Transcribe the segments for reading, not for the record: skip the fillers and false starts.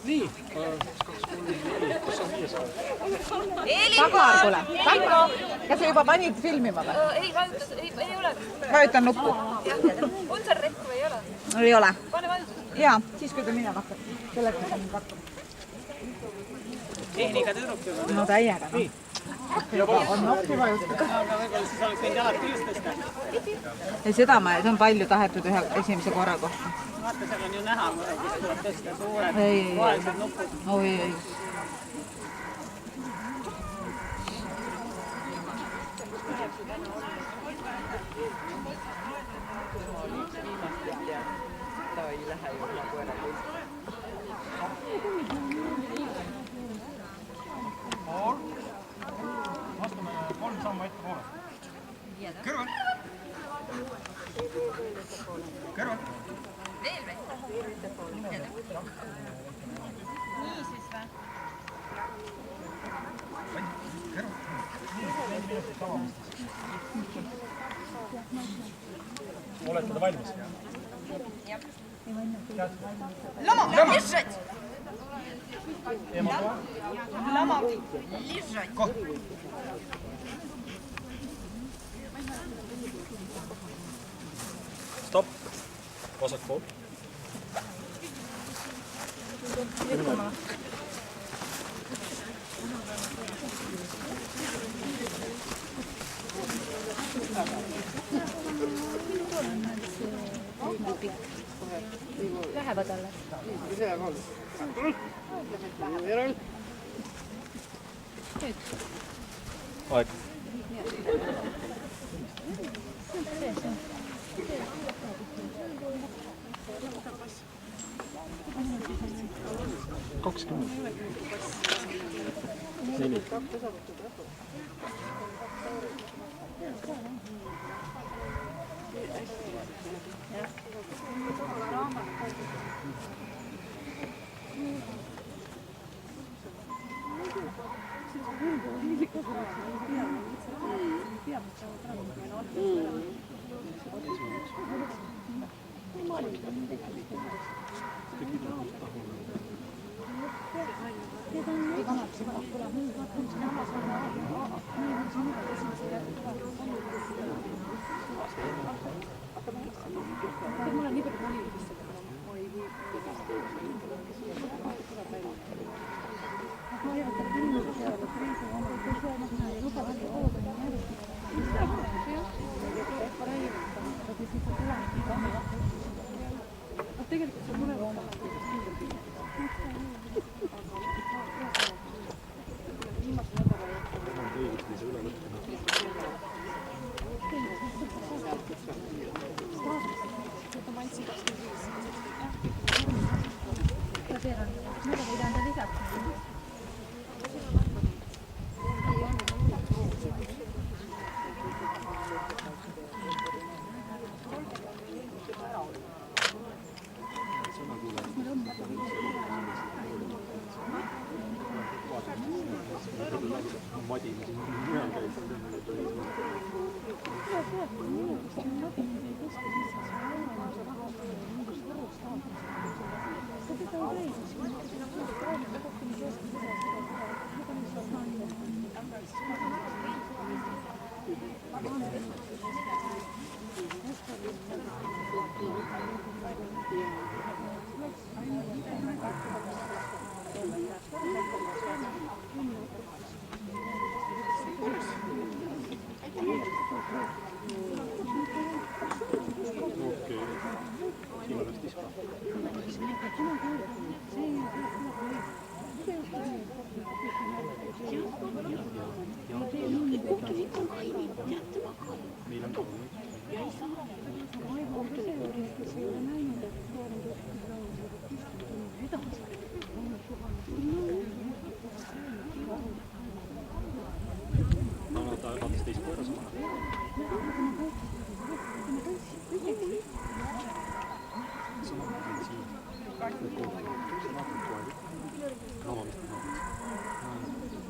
Nii, 2-3-4, kus on 5? Tagarkule. Kas sa juba panid filmima või? Ei, vajutas, ei ole. Vajutan nuppu. On seal rekku või ei ole? Ei ole. Pane vajutus. Jaa, siis kui ta minema hakkab. Sellega on hakkab. Tehnika tüdruk juba. No täiega. Nii. On noppi vajutada. Aga võib-olla siis oleks võinud jalad küljest tõsta. Ja seda see on palju tahetud ühe esimese korra kohta. Vaata, seal on ju näha, kus tuleb tõsta suured Ei. vahelised nupud. Oi, ei. Ta ei lähe ju nagu ära. Astume 3 sammu ette poole. Kõrval. Kõrval. Veel või? Nii siis või? Olete te valmis? Lama, лежать! Lama, лежать! Stopp. Vasak pool. Lähevad alles. Aeg. Kakskümmend. 4.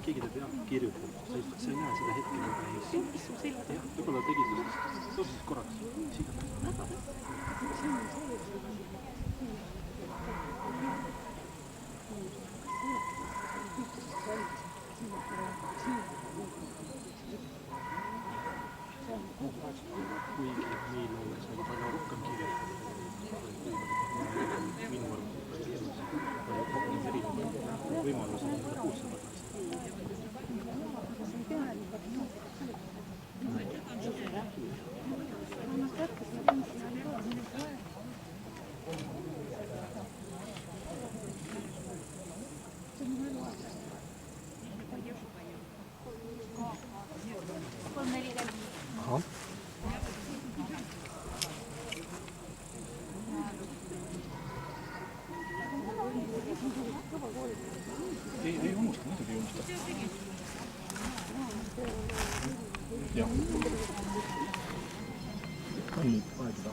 Keegi ta peab kirjutama, sa ei näe seda hetke väga hästi. Jah, võib-olla tegid siis korraks. võimaluse 600. Ei unusta, muidugi ei unusta. Jah. Nii, aega